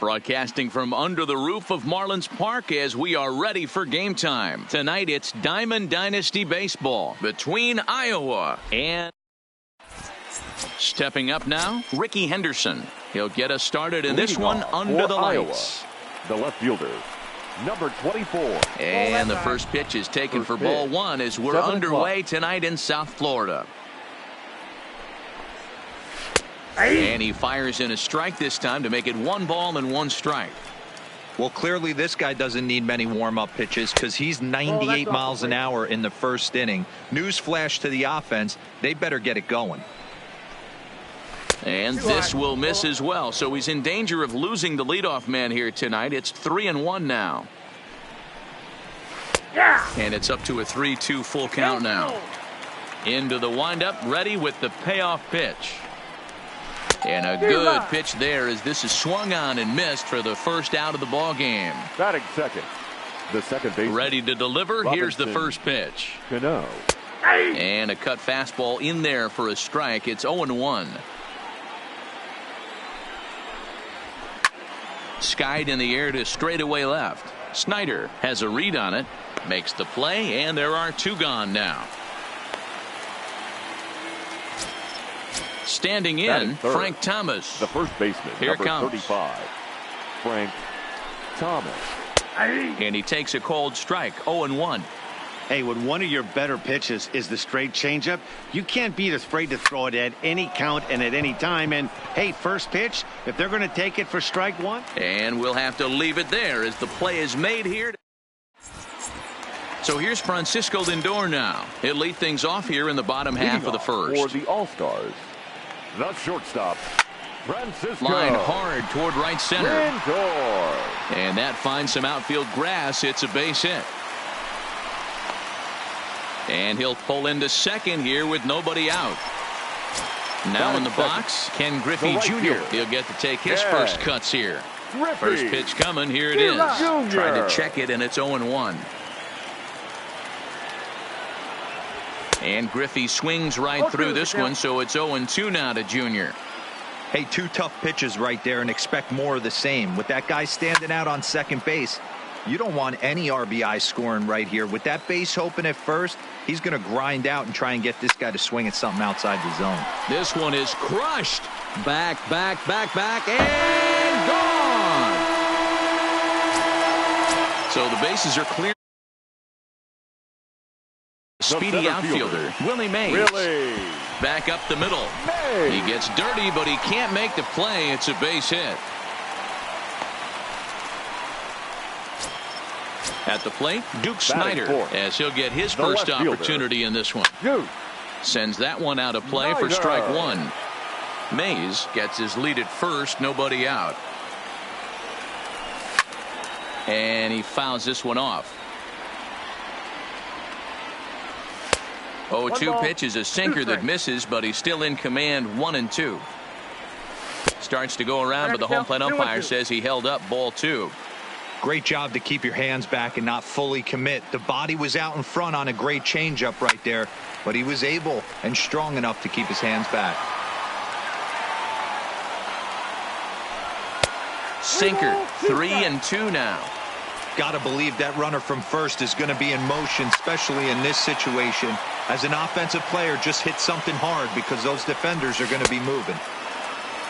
Broadcasting from under the roof of Marlins Park as we are ready for game time. Tonight it's Diamond Dynasty Baseball between Iowa and... Stepping up now, Ricky Henderson. He'll get us started in this one under the lights. The left fielder, number 24. And the first pitch is taken for ball one as we're underway tonight in South Florida. And he fires in a strike this time to make it 1 ball and 1 strike. Well, clearly this guy doesn't need many warm-up pitches because he's 98 miles an hour in the first inning. Newsflash to the offense, they better get it going. And this will miss as well, so he's in danger of losing the leadoff man here tonight. It's 3-1 now. And it's up to a 3-2 full count now. Into the windup, ready with the payoff pitch. And a good pitch there as this is swung on and missed for the first out of the ball game. Batting second, the second base. Ready to deliver. Here's the first pitch. Cano. And a cut fastball in there for a strike. It's 0-1. Skied in the air to straightaway left. Snyder has a read on it, makes the play, and there are 2 gone now. Standing in, Frank Thomas. The first baseman, Here number comes 35, Frank Thomas. And he takes a cold strike, 0-1. Hey, when one of your better pitches is the straight changeup, you can't be afraid to throw it at any count and at any time. And, hey, first pitch, if they're going to take it for strike one. And we'll have to leave it there as the play is made here. So here's Francisco Lindor now. He'll lead things off here in the bottom half of the first. For the All-Stars, the shortstop, Francisco. Line hard toward right center. Lindor. And that finds some outfield grass. It's a base hit. And he'll pull into second here with nobody out. Now in the box, Ken Griffey Jr. He'll get to take his first cuts here. First pitch coming. Here it is. Trying to check it, and it's 0-1. And Griffey swings right through this one, so it's 0-2 now to Jr. Hey, 2 tough pitches right there and expect more of the same. With that guy standing out on second base, you don't want any RBI scoring right here. With that base open at first, he's going to grind out and try and get this guy to swing at something outside the zone. This one is crushed. Back, and gone. So the bases are clear. Speedy outfielder, Willie Mays. Back up the middle. He gets dirty, but he can't make the play. It's a base hit. At the plate, Duke Snyder, as he'll get his first opportunity in this one. Sends that one out of play for strike one. Mays gets his lead at first, nobody out. And he fouls this one off. 0-2 pitch is a sinker that misses, but he's still in command. 1-2. Starts to go around, but the home plate umpire says he held up ball 2. Great job to keep your hands back and not fully commit. The body was out in front on a great changeup right there, but he was able and strong enough to keep his hands back. Sinker, 3-2 now. Got to believe that runner from first is going to be in motion, especially in this situation. As an offensive player, just hit something hard because those defenders are going to be moving.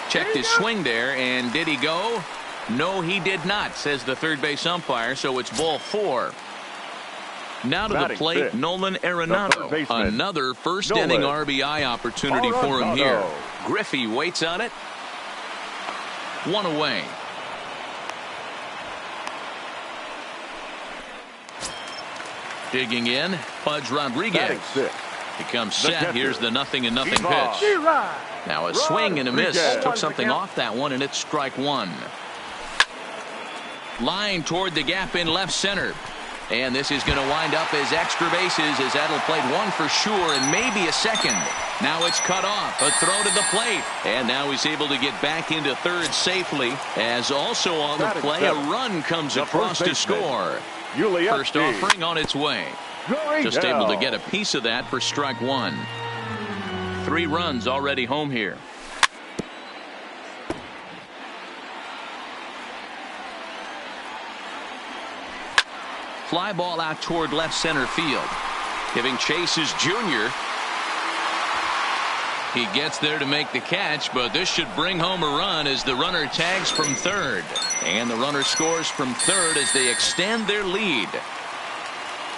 Checked his swing there, and did he go? No, he did not, says the third base umpire, so it's ball 4. Now to the plate, Nolan Arenado. Another first inning RBI opportunity for him here. Griffey waits on it. 1 away. Digging in, Pudge Rodriguez. He comes set. Here's the 0-0 pitch. Now a swing and a miss. Took something off that one, and it's strike one. Line toward the gap in left center. And this is going to wind up as extra bases as that'll play 1 for sure and maybe a second. Now it's cut off. A throw to the plate. And now he's able to get back into third safely. As also on the play, a run comes across to score. First offering on its way. Just able to get a piece of that for strike one. 3 runs already home here. fly ball out toward left center field. Giving chase is Junior. He gets there to make the catch, but this should bring home a run as the runner tags from third. And the runner scores from third as they extend their lead.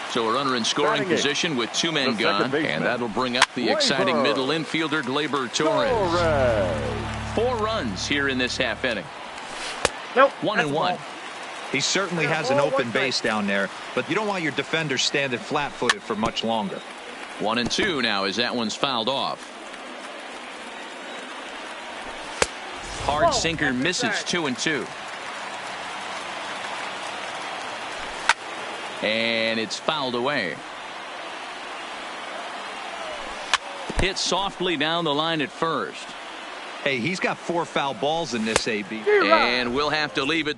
So a runner in scoring position with 2 men gone, and that'll bring up the exciting middle infielder Gleyber Torres. 4 runs here in this half inning. Nope. 1-1. He certainly has an open base down there, but you don't want your defender standing flat-footed for much longer. 1-2 now as that one's fouled off. Hard sinker misses. 2-2. And it's fouled away. Hit softly down the line at first. Hey, he's got 4 foul balls in this AB. And we'll have to leave it.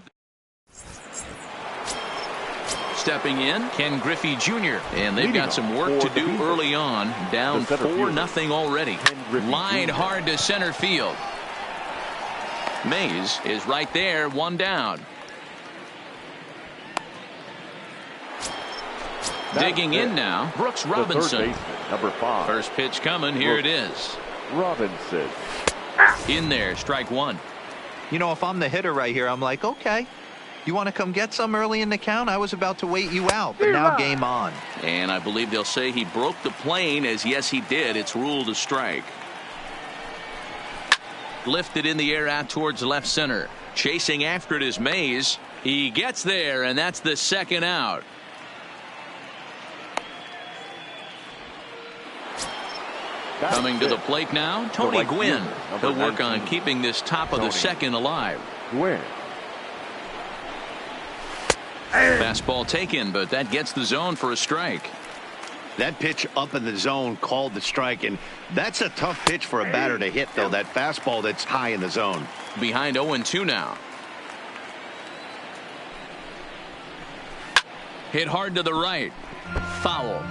Stepping in, Ken Griffey Jr. And they've got some work to do early on. Down 4-0 already. Line hard to center field. Mays is right there, 1 down. Digging in now, Brooks Robinson. Number 5. First pitch coming. Here it is. Robinson. In there, strike 1. You know, if I'm the hitter right here, I'm like, okay, you want to come get some early in the count? I was about to wait you out, but now game on. And I believe they'll say he broke the plane, as yes, he did. It's ruled a strike. Lifted in the air out towards left center. Chasing after it is Mays. He gets there, and that's the 2nd out. Coming to the plate now, Tony Gwynn. He'll work on keeping this top of the 2nd alive. Gwynn. Fastball taken, but that gets the zone for a strike. That pitch up in the zone called the strike, and that's a tough pitch for a batter to hit, though. That fastball that's high in the zone. Behind 0-2 now. Hit hard to the right. Foul.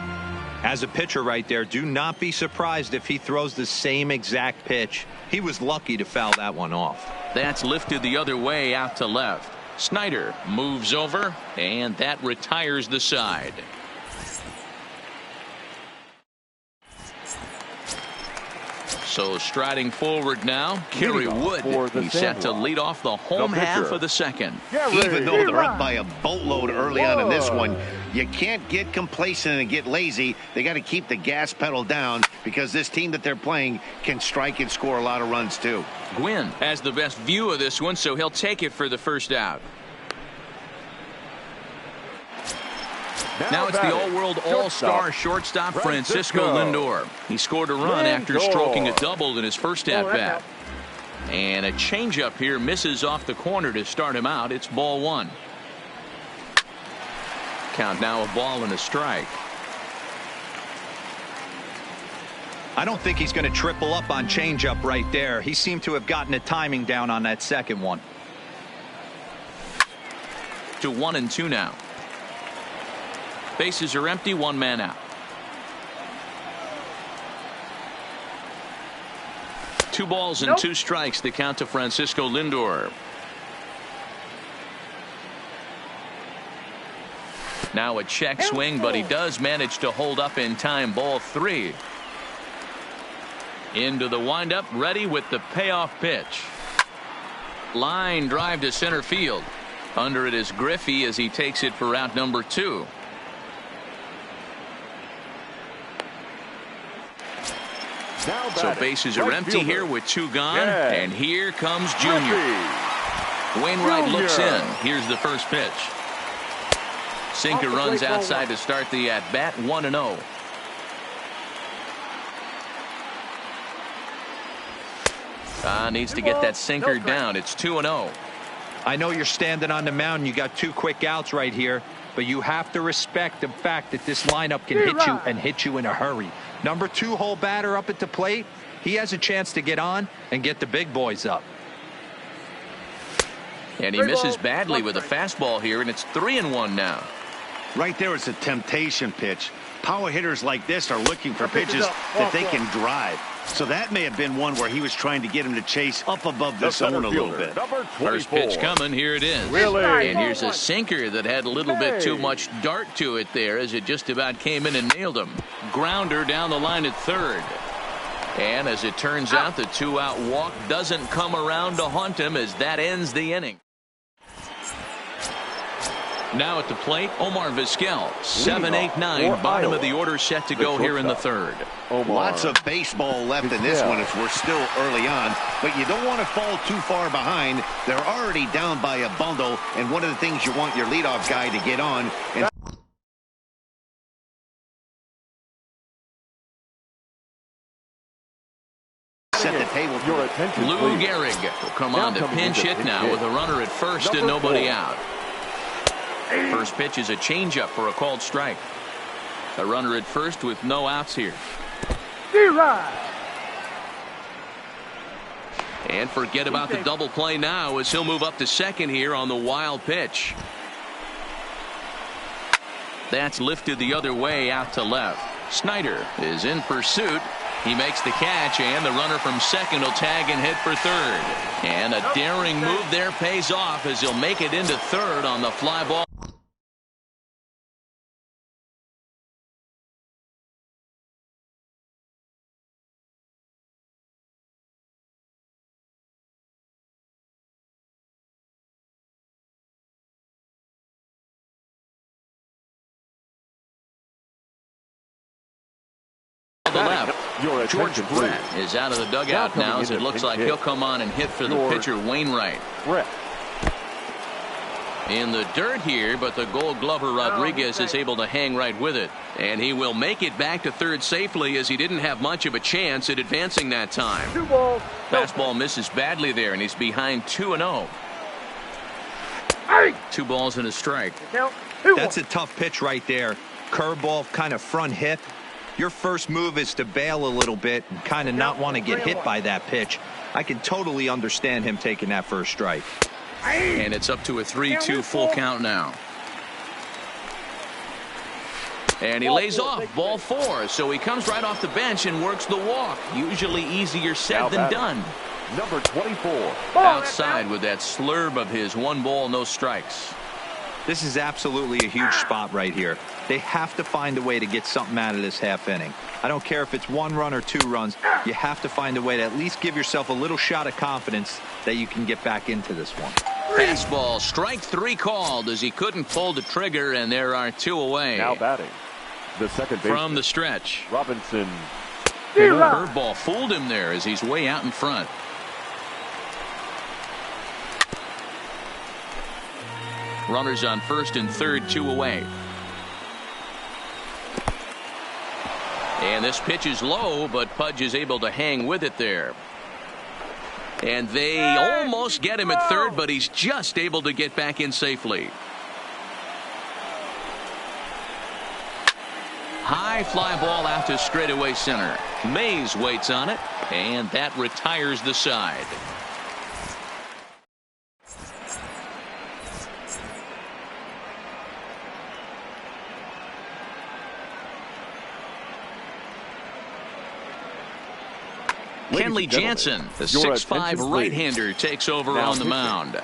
As a pitcher right there, do not be surprised if he throws the same exact pitch. He was lucky to foul that one off. That's lifted the other way out to left. Snyder moves over, and that retires the side. So striding forward now, Kerry Wood. He's set to lead off the home half of the 2nd. Even though they're up by a boatload early on in this one, you can't get complacent and get lazy. They got to keep the gas pedal down, because this team that they're playing can strike and score a lot of runs too. Gwynn has the best view of this one, so he'll take it for the 1st out. Now it's the all-world all-star shortstop Francisco Lindor. He scored a run after stroking a double in his first at-bat. And a changeup here misses off the corner to start him out. It's ball 1. Count now a ball and a strike. I don't think he's going to triple up on changeup right there. He seemed to have gotten the timing down on that 2nd one. To 1-2 now. Bases are empty, 1 man out. 2 balls and 2 strikes, the count to Francisco Lindor. Now a check swing, but he does manage to hold up in time. Ball 3. Into the windup, ready with the payoff pitch. Line drive to center field. Under it is Griffey as he takes it for out number 2. So bases are empty here with 2 gone. And here comes Junior. Wainwright looks in. Here's the first pitch. Sinker runs outside to start the at-bat. 1-0. Needs to get that sinker down. It's 2-0. I know you're standing on the mound and you got 2 quick outs right here, but you have to respect the fact that this lineup can hit you and hit you in a hurry. Number 2 hole batter up at the plate. He has a chance to get on and get the big boys up. And he misses badly with a fastball here, and it's 3-1 now. Right there is a temptation pitch. Power hitters like this are looking for pitches that they can drive. So that may have been one where he was trying to get him to chase up above the zone a little bit. First pitch coming. Here it is. Really? And here's a sinker that had a little bit too much dart to it there as it just about came in and nailed him. Grounder down the line at third. And as it turns out, the two-out walk doesn't come around to haunt him as that ends the inning. Now at the plate, Omar Vizquel. 7-8-9, bottom of the order set to go here in the third. Lots of baseball left in this one as we're still early on, but you don't want to fall too far behind. They're already down by a bundle, and one of the things you want your leadoff guy to get on and set the table. Your attention, Lou please. Gehrig will come on to pinch hit now with a runner at first and nobody out. First pitch is a changeup for a called strike. A runner at first with no outs here. And forget about the double play now as he'll move up to second here on the wild pitch. That's lifted the other way out to left. Snyder is in pursuit. He makes the catch, and the runner from second will tag and hit for third. And a daring move there pays off as he'll make it into third on the fly ball. The left. George Brett is out of the dugout now as it looks like he'll come on and hit for the pitcher Wainwright. In the dirt here, but the Gold Glover Rodriguez is able to hang right with it, and he will make it back to third safely as he didn't have much of a chance at advancing that time. Fastball misses badly there, and he's behind 2-0. 2 balls and a strike. That's a tough pitch right there. Curveball, kind of front hip. Your first move is to bail a little bit and kind of not want to get hit by that pitch. I can totally understand him taking that first strike. And it's up to a 3-2 full count now. And he lays off ball 4, so he comes right off the bench and works the walk. Usually easier said than done. Number 24. Outside with that slurve of his, 1 ball, no strikes. This is absolutely a huge spot right here. They have to find a way to get something out of this half inning. I don't care if it's 1 run or 2 runs. You have to find a way to at least give yourself a little shot of confidence that you can get back into this one. Fastball, strike 3 called as he couldn't pull the trigger, and there are 2 away. Now batting, the second baseman. From the stretch. Robinson. Curveball fooled him there as he's way out in front. Runners on first and third, 2 away. And this pitch is low, but Pudge is able to hang with it there. And they almost get him at third, but he's just able to get back in safely. High fly ball out to straightaway center. Mays waits on it, and that retires the side. Kenley Jansen, the 6'5" right-hander, takes over on the mound.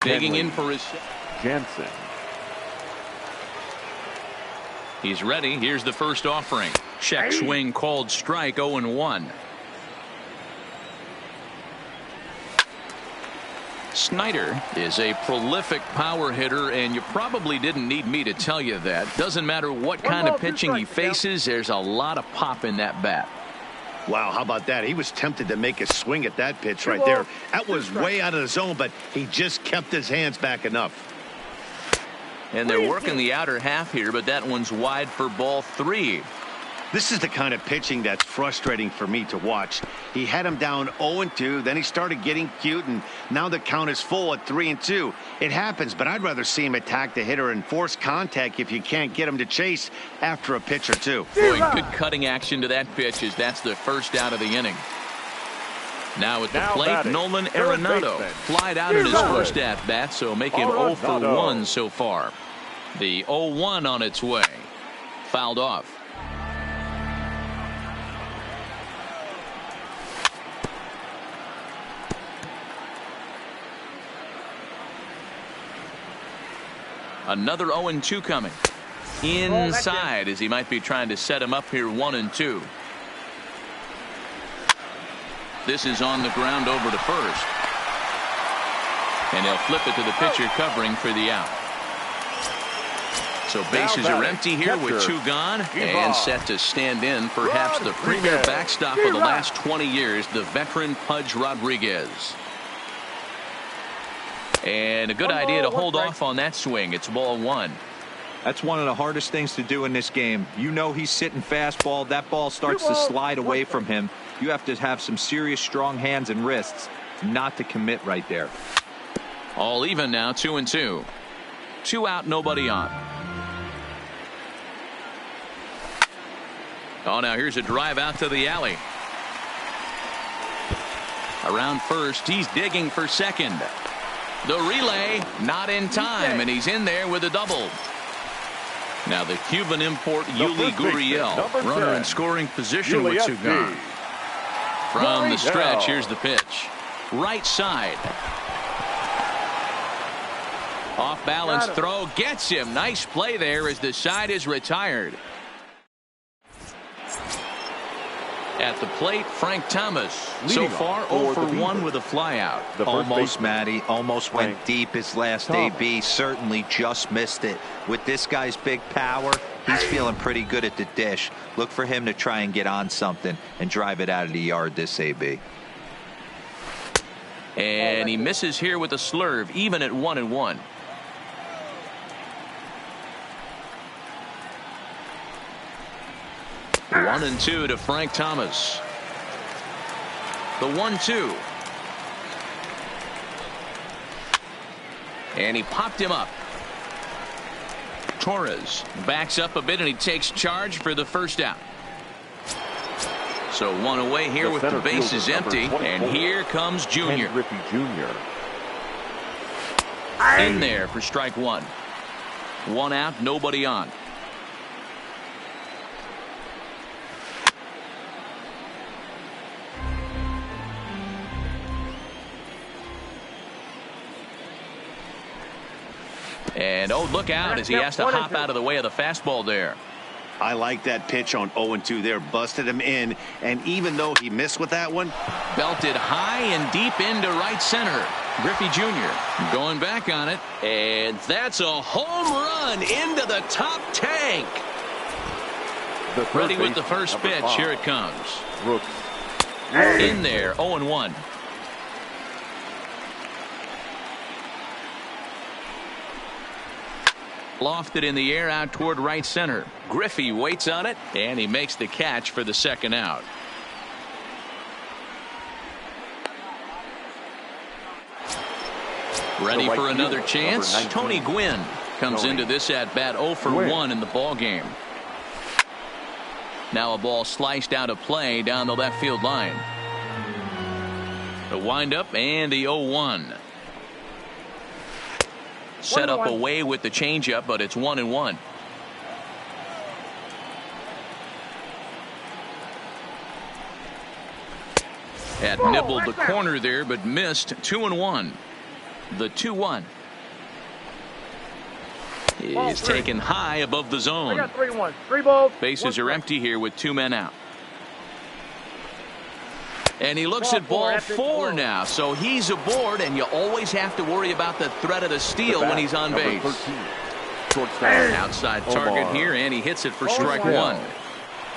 Digging in for his Jansen. He's ready. Here's the first offering. Check swing called strike, 0-1. Snyder is a prolific power hitter, and you probably didn't need me to tell you that. Doesn't matter what kind of pitching he faces, there's a lot of pop in that bat. Wow, how about that? He was tempted to make a swing at that pitch right there. That was way out of the zone, but he just kept his hands back enough. And they're working the outer half here, but that one's wide for ball 3. This is the kind of pitching that's frustrating for me to watch. He had him down 0-2, then he started getting cute, and now the count is full at 3-2. It happens, but I'd rather see him attack the hitter and force contact if you can't get him to chase after a pitch or 2. Boy, good cutting action to that pitch as that's the first out of the inning. Now at the Now plate, batting, Nolan third Arenado baseman. flied out in his first at-bat, so making 0 for Arenado. 1 so far. The 0-1 on its way. Fouled off. Another 0-2 coming. Inside, as he might be trying to set him up here 1-2. This is on the ground over to first. And he'll flip it to the pitcher covering for the out. So bases are empty here with 2 gone and set to stand in perhaps the premier backstop of the last 20 years, the veteran Pudge Rodriguez. And a good idea to hold off on that swing. It's ball 1. That's one of the hardest things to do in this game. You know he's sitting fastball. That ball starts to slide away from him. You have to have some serious strong hands and wrists not to commit right there. All even now, 2-2. 2 out, nobody on. Oh, now here's a drive out to the alley. Around first, he's digging for second. The relay not in time, and he's in there with a double. Now the Cuban import Yuli Gurriel, runner in scoring position with 2 gone. From the stretch, here's the pitch. Right side. Off balance throw gets him. Nice play there as the side is retired. At the plate, Frank Thomas. So far 0 for 1 with a flyout. Almost, Matty. Almost went deep his last AB. Certainly just missed it. With this guy's big power, he's feeling pretty good at the dish. Look for him to try and get on something and drive it out of the yard this AB. And he misses here with a slurve, even at 1-1. One and 2 to Frank Thomas. The 1-2. And he popped him up. Torres backs up a bit and he takes charge for the first out. So 1 away here with the bases empty. And here comes Junior. Griffey Jr. In there for strike 1. 1 out, nobody on. And oh, look out as he has to hop out of the way of the fastball there. I like that pitch on 0-2 there. Busted him in, and even though he missed with that one, belted high and deep into right center. Griffey Jr. going back on it, and that's a home run into the top tank. Ready with the first pitch. Here it comes. Brooks. In there, 0-1. Lofted in the air out toward right center. Griffey waits on it, and he makes the catch for the second out. Ready for another chance? Tony Gwynn comes into this at bat 0 for 1 in the ball game. Now a ball sliced out of play down the left field line. The windup and the 0-1. Set up away with the changeup, but it's 1-1. Had nibbled the corner there, but missed. 2-1. The 2-1 is taken high above the zone. 3-1. 3 balls. Bases are empty here with 2 men out. And he looks at ball 4 now, so he's aboard, and you always have to worry about the threat of the steal when he's on base. Outside target here, and he hits it for strike 1.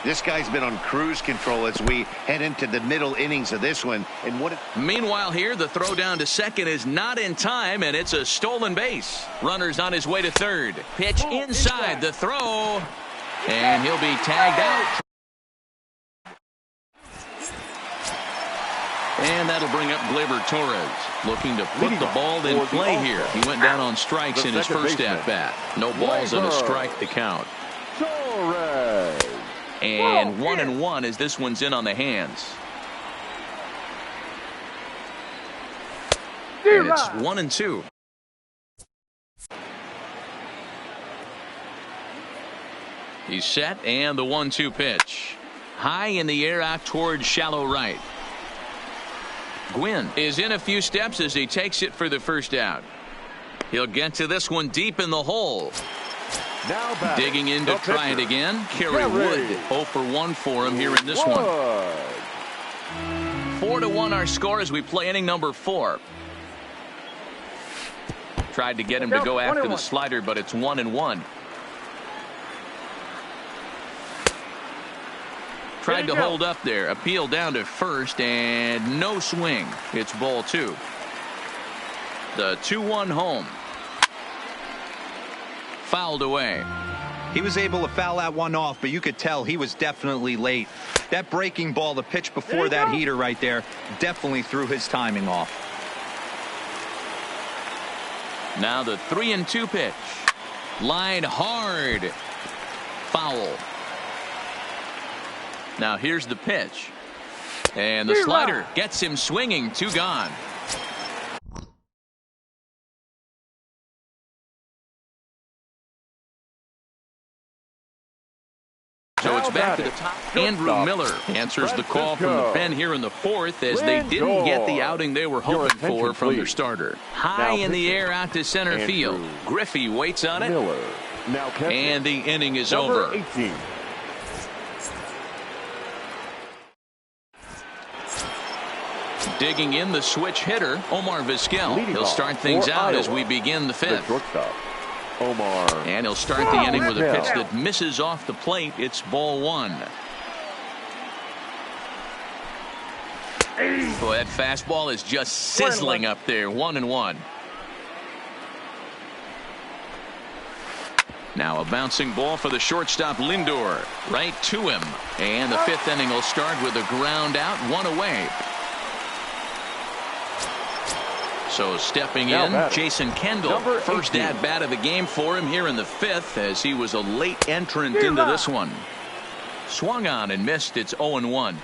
this guy's been on cruise control as we head into the middle innings of this one. And meanwhile here, the throw down to second is not in time, and it's a stolen base. Runner's on his way to third. Pitch inside the throw, and he'll be tagged out. And that'll bring up Gleyber Torres, looking to put the ball in play here. He went down on strikes in his first at-bat. No balls and a strike to count. And 1-1 as this one's in on the hands. And it's 1-2. He's set, and the 1-2 pitch. High in the air out towards shallow right. Gwynn is in a few steps as he takes it for the first out. He'll get to this one deep in the hole. Now digging in to try it again. Kerry Wood 0 for 1 for him here in this one. 4-1 our score as we play inning number 4. Tried to get him to go after the slider, but it's 1-1. Tried to hold up there. Appeal down to first, and no swing. It's ball 2. The 2-1 home. Fouled away. He was able to foul that one off, but you could tell he was definitely late. That breaking ball, the pitch before that heater right there, definitely threw his timing off. Now the 3-2 pitch. Line hard. Foul. Now here's the pitch. And the slider gets him swinging. 2 gone. So it's back to the top. Andrew Miller answers the call from the pen here in the 4th as they didn't get the outing they were hoping for from their starter. High in the air out to center field. Griffey waits on it. And the inning is over. 18. Digging in the switch hitter, Omar Vizquel. He'll start things out as we begin the 5th. Omar. And he'll start the inning with a pitch that misses off the plate. It's ball 1. Boy, that fastball is just sizzling up there. 1-1. Now a bouncing ball for the shortstop Lindor. Right to him. And the 5th inning will start with a ground out, 1 away. So stepping in, Jason Kendall. First at bat of the game for him here in the 5th as he was a late entrant into this one. Swung on and missed. It's 0-1.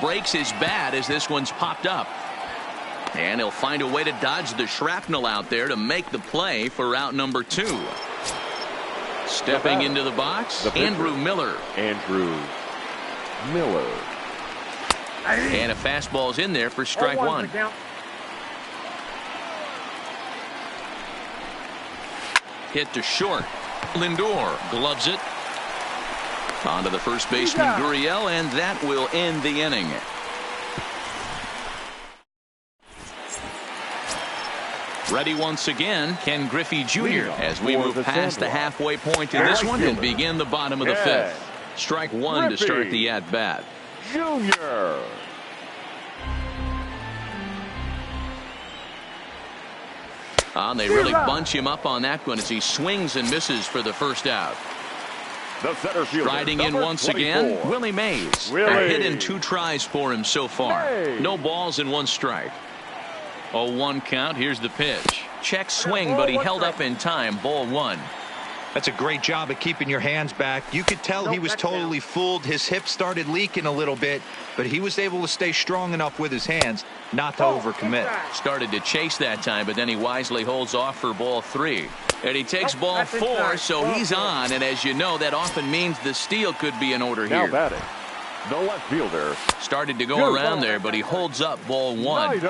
Breaks his bat as this one's popped up. And he'll find a way to dodge the shrapnel out there to make the play for out number 2. Stepping into the box, Andrew Miller. Andrew Miller. And a fastball's in there for strike 1. Hit to short. Lindor gloves it. On to the first baseman Gurriel, and that will end the inning. Ready once again, Ken Griffey Jr. as we move past the halfway point in this one and begin the bottom of the 5th. Strike 1 to start the at-bat. Junior. They really bunch him up on that one as he swings and misses for the first out. The center fielder, Riding in once 24. again, Willie Mays. A hit in 2 tries for him so far. No balls and 1 strike. 0-1 count. Here's the pitch. Check swing, but he held up in time. Ball 1. That's a great job of keeping your hands back. You could tell he was totally fooled. His hip started leaking a little bit, but he was able to stay strong enough with his hands not to overcommit. Started to chase that time, but then he wisely holds off for ball 3. And he takes ball 4, so he's on. And as you know, that often means the steal could be in order here. Now batting, the left fielder. Started to go around there, but he holds up ball 1.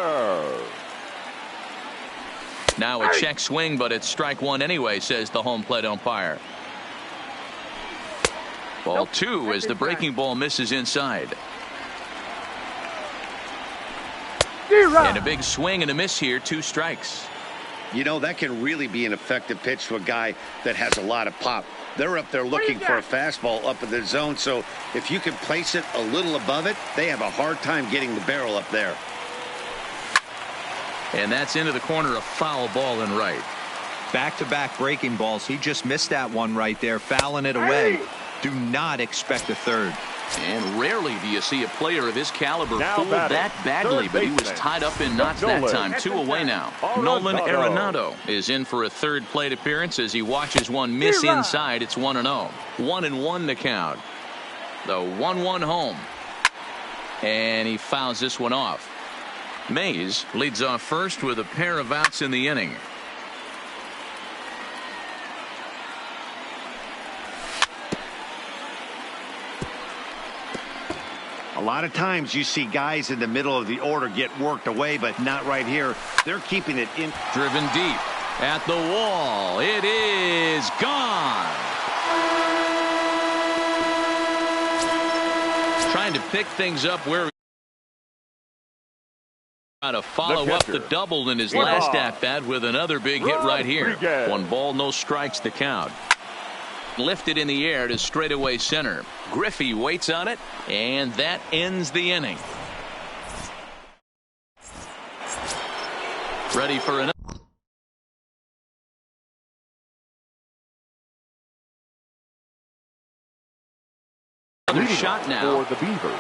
Now a check swing, but it's strike 1 anyway, says the home plate umpire. Ball 2 as the breaking ball misses inside. And a big swing and a miss here. 2 strikes. You know, that can really be an effective pitch to a guy that has a lot of pop. They're up there looking for a fastball up in the zone, so if you can place it a little above it, they have a hard time getting the barrel up there. And that's into the corner, a foul ball and right. Back-to-back breaking balls. He just missed that one right there, fouling it away. Do not expect a third. And rarely do you see a player of his caliber fooled that badly, but he was tied up in knots that time. 2 away now. Nolan Arenado is in for a third plate appearance as he watches one miss inside. It's 1-0. 1-1 to count. The 1-1 home. and he fouls this one off. Mays leads off first with a pair of outs in the inning. A lot of times you see guys in the middle of the order get worked away, but not right here. They're keeping it in. Driven deep at the wall. It is gone. Trying to pick things up where to follow up the double in his last at bat with another big hit right here. 1 ball, no strikes to count. Lifted in the air to straightaway center. Griffey waits on it, and that ends the inning. Ready for another. Another shot now for the Beavers.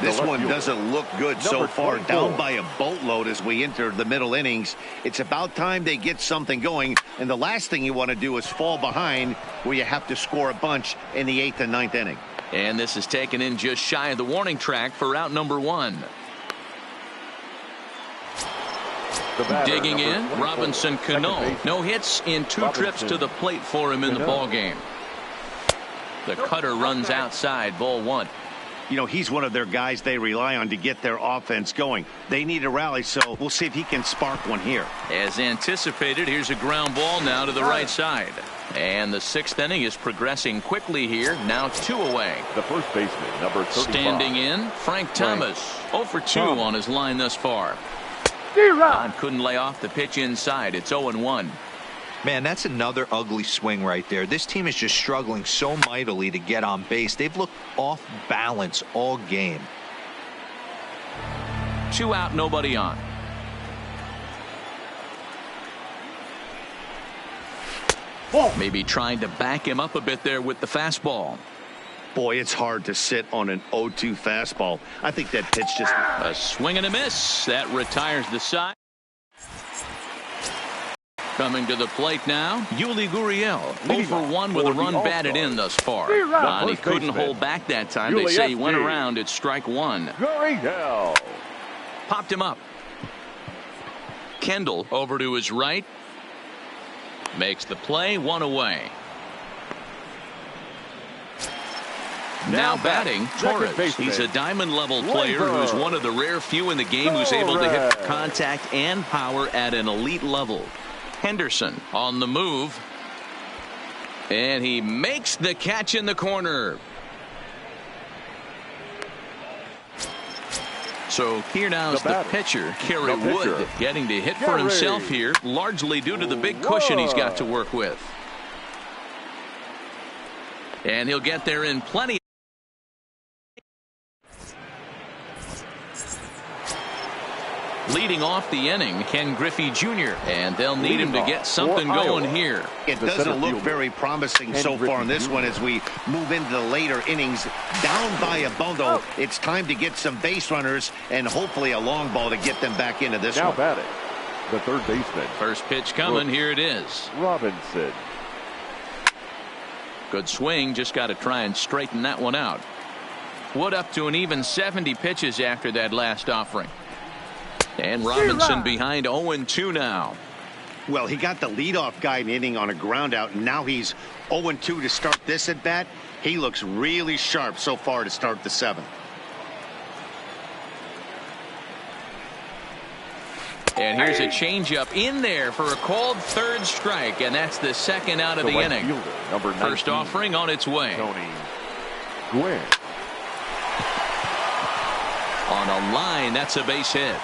This one doesn't look good so far. Down by a boatload as we enter the middle innings. It's about time they get something going. And the last thing you want to do is fall behind where you have to score a bunch in the 8th and 9th inning. And this is taken in just shy of the warning track for out number 1. Digging in, Robinson Cano. No hits in 2 trips to the plate for him in the ball game. The cutter runs outside, ball 1. You know, he's one of their guys they rely on to get their offense going. They need a rally, so we'll see if he can spark one here. As anticipated, here's a ground ball now to the right side. And the 6th inning is progressing quickly here. Now 2 away. The first baseman, number 35. Standing in, Frank Thomas. 0 for 2 on his line thus far. Don couldn't lay off the pitch inside. It's 0-1. Man, that's another ugly swing right there. This team is just struggling so mightily to get on base. They've looked off balance all game. 2 out, nobody on. Maybe trying to back him up a bit there with the fastball. Boy, it's hard to sit on an 0-2 fastball. I think that pitch just... A swing and a miss. That retires the side. Coming to the plate now, Yuli Gurriel. 0 for 1 with a run batted in thus far. He couldn't hold back that time. They say he went around at strike 1. Gurriel Popped him up. Kendall over to his right. Makes the play, 1 away. Now batting, Torres. He's a diamond-level player who's one of the rare few in the game who's able to hit contact and power at an elite level. Henderson on the move. And he makes the catch in the corner. So here now is the pitcher, Kerry Wood, getting to hit for himself here, largely due to the big cushion he's got to work with. And he'll get there in plenty. Leading off the inning, Ken Griffey Jr. And they'll need him to get something going here. It doesn't look very promising so far in this one as we move into the later innings. Down by a bundle, it's time to get some base runners and hopefully a long ball to get them back into this one. Now batting, the third baseman. First pitch coming. Here it is. Robinson. Good swing. Just got to try and straighten that one out. Wood up to an even 70 pitches after that last offering. And Robinson behind 0-2 now. Well, he got the leadoff guy in the inning on a ground out, and now he's 0-2 to start this at bat. He looks really sharp so far to start the 7th. And here's a changeup in there for a called third strike, and that's the 2nd out of the inning. Fielder, number 19, first offering on its way. Tony Gwynn. On a line, that's a base hit.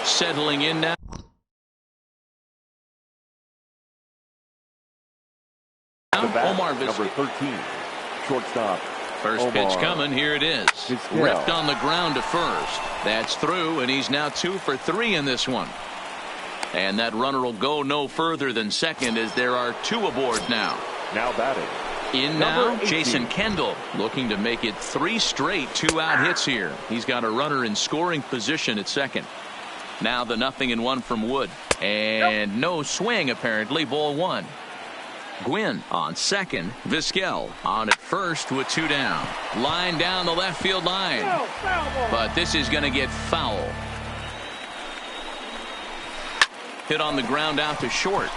Settling in now. Omar number 13, shortstop. First pitch coming. Here it is. Ripped on the ground to first. That's through, and he's now 2 for 3 in this one. And that runner will go no further than second as there are 2 aboard now. Now batting, In now, Jason Kendall looking to make it 3 straight 2-out hits here. He's got a runner in scoring position at second. Now the 0-1 from Wood. And no swing apparently. Ball 1. Gwynn on second. Vizquel on at first with 2 down. Line down the left field line. But this is going to get foul. Hit on the ground out to short.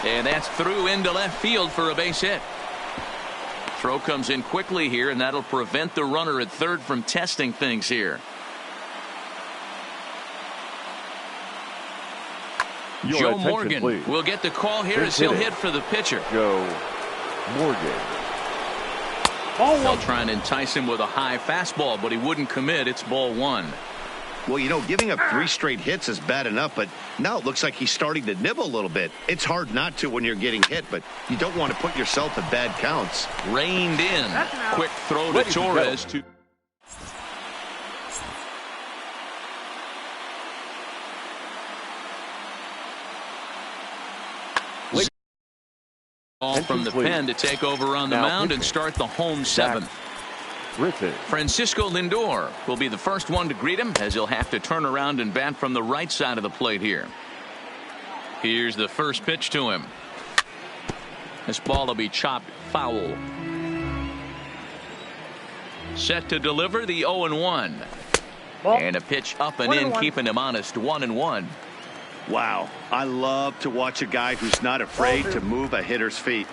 And that's through into left field for a base hit. Throw comes in quickly here, and that'll prevent the runner at third from testing things here. Joe Morgan will get the call here as he'll hit for the pitcher. Joe Morgan. They'll try and entice him with a high fastball, but he wouldn't commit. It's ball 1. Well, you know, giving up 3 straight hits is bad enough, but now it looks like he's starting to nibble a little bit. It's hard not to when you're getting hit, but you don't want to put yourself in bad counts. Reined in. Quick throw to Torres. Ball from the pen to take over on the mound and start the home 7th. Francisco Lindor will be the first one to greet him, as he'll have to turn around and bat from the right side of the plate here. Here's the first pitch to him. This ball will be chopped foul. Set to deliver the 0-1. And a pitch up and in, keeping him honest. 1-1. Wow, I love to watch a guy who's not afraid to move a hitter's feet.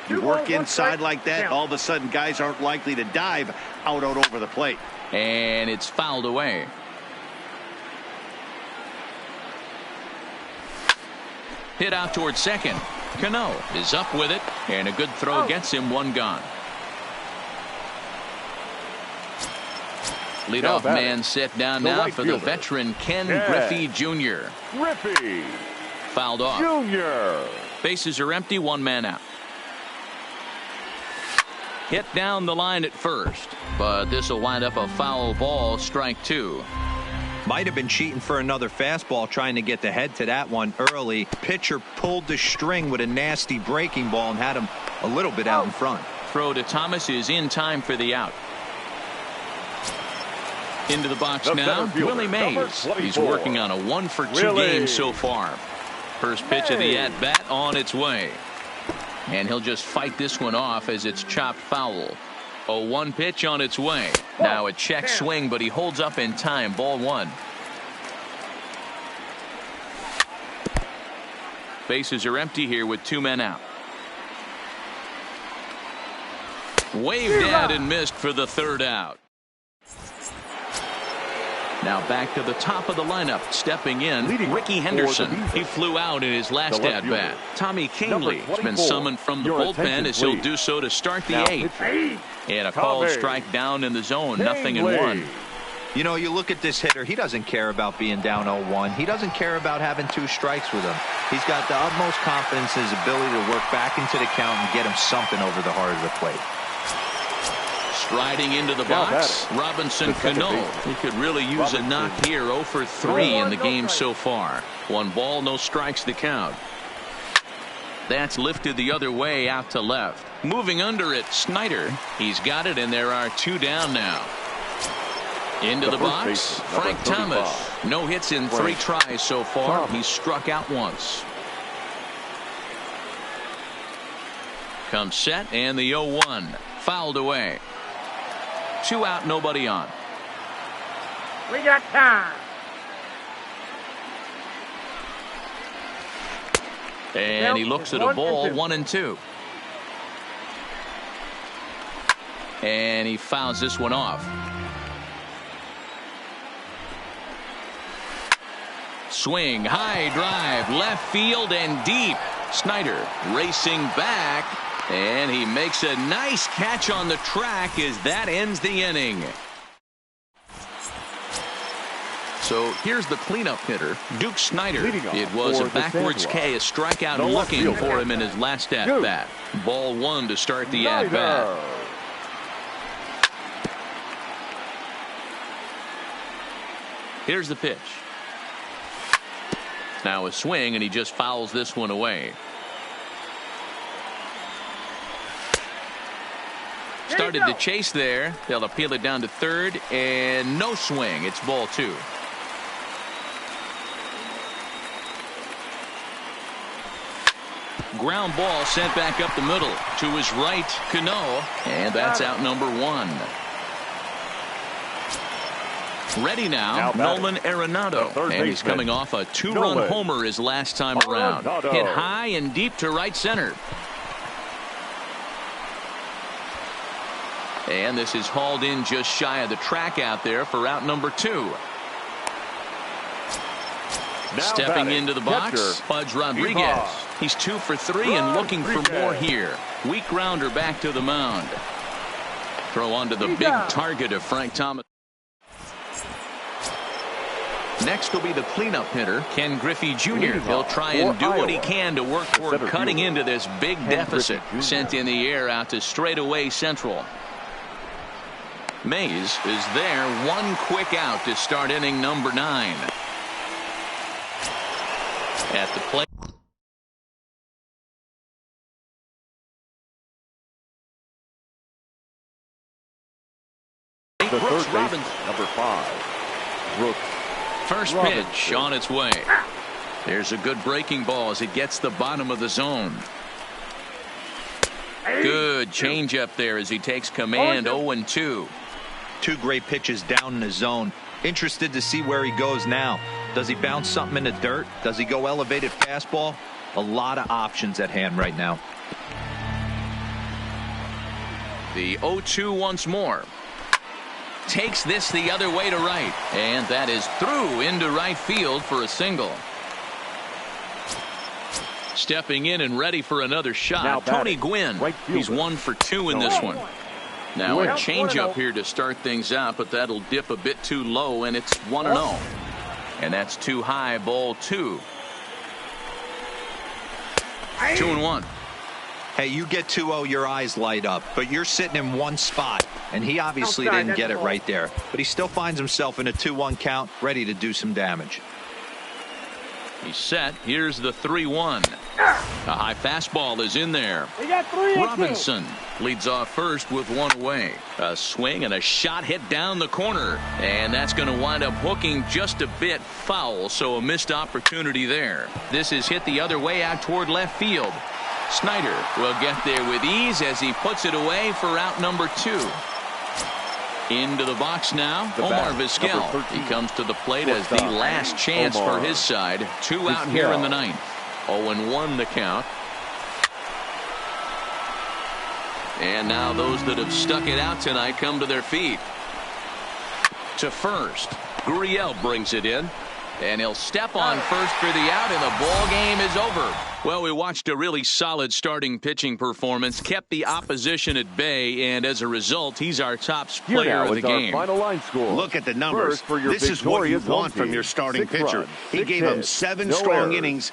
You work inside like that, all of a sudden guys aren't likely to dive out over the plate. And it's fouled away. Hit out towards second. Cano is up with it, and a good throw gets him. 1 gone. Leadoff man set down now for the veteran Ken Griffey Jr. Griffey. Fouled off. Jr. Bases are empty. 1 man out. Hit down the line at first, but this will wind up a foul ball. Strike 2. Might have been cheating for another fastball, trying to get the head to that one early. Pitcher pulled the string with a nasty breaking ball and had him a little bit out in front. Throw to Thomas is in time for the out. Into the box now, Willie Mays. He's working on a 1-for-2 game so far. First pitch of the at-bat on its way. And he'll just fight this one off as it's chopped foul. A 1 pitch on its way. Now a check swing, but he holds up in time. Ball 1. Bases are empty here with 2 men out. Waved at and missed for the 3rd out. Now back to the top of the lineup. Stepping in, Ricky Henderson. He flew out in his last at-bat. Tommy Canley has been summoned from the bullpen, as he'll do so to start the 8th. And a called strike down in the zone. 0-1. You know, you look at this hitter, he doesn't care about being down 0-1. He doesn't care about having 2 strikes with him. He's got the utmost confidence in his ability to work back into the count and get him something over the heart of the plate. Striding into the box, Robinson Cano. He could really use a knock here. 0-for-3 in the game so far. 1 ball, no strikes to count. That's lifted the other way out to left. Moving under it, Snyder. He's got it, and there are 2 down now. Into the box, Frank Thomas. No hits in 3 tries so far. He's struck out once. Comes set, and the 0-1. Fouled away. 2 out, nobody on. We got time. And he looks at a ball. 1-2. And he fouls this one off. Swing, high drive, left field and deep. Snyder racing back. And he makes a nice catch on the track as that ends the inning. So here's the cleanup hitter, Duke Snyder. It was a backwards K, a strikeout looking for him in his last at-bat. Ball 1 to start the at-bat. Here's the pitch. Now a swing, and he just fouls this one away. started to chase there. They'll appeal it down to third, and no swing. It's ball 2. Ground ball sent back up the middle to his right, Cano, and that's out number 1. Ready now Nolan Arenado, and he's coming off a 2-run homer his last time around. Hit high and deep to right center. And this is hauled in just shy of the track out there for out number 2. Stepping into the box, Pudge Rodriguez. He's 2 for 3 and looking for more here. Weak grounder back to the mound. Throw onto the big target of Frank Thomas. Next will be the cleanup hitter, Ken Griffey Jr. He'll try and do what he can to work toward cutting into this big deficit. Sent in the air out to straightaway central. Mays is there, 1 quick out to start inning number 9. At the plate. The third base, number 5, Brooks. First pitch on its way. There's a good breaking ball as it gets the bottom of the zone. Good changeup there as he takes command. 0-2. 2 great pitches down in the zone. Interested to see where he goes now. Does he bounce something in the dirt? Does he go elevated fastball? A lot of options at hand right now. The 0-2 once more. Takes this the other way to right, and that is through into right field for a single. Stepping in and ready for another shot, Tony Gwynn. He's 1 for 2 in this one. Now a changeup here to start things out, but that'll dip a bit too low, and it's 1-0. And that's too high, ball 2. 2-1. Hey, you get 2-0, your eyes light up, but you're sitting in one spot, and he obviously didn't get it right there. But he still finds himself in a 2-1 count, ready to do some damage. He's set. Here's the 3-1. A high fastball is in there. Robinson leads off first with 1 away. A swing and a shot hit down the corner, and that's going to wind up hooking just a bit foul, so a missed opportunity there. This is hit the other way out toward left field. Snyder will get there with ease as he puts it away for out number 2. Into the box now, Omar Vizquel. He comes to the plate as the last chance for his side. 2 out here in the 9th. 0-1 the count. And now those that have stuck it out tonight come to their feet. To first, Gurriel brings it in. And he'll step on first for the out, and the ball game is over. Well, we watched a really solid starting pitching performance, kept the opposition at bay, and as a result, he's our top player of the game. Final line score. Look at the numbers. This is what you want from your starting pitcher. He gave them 7 strong innings.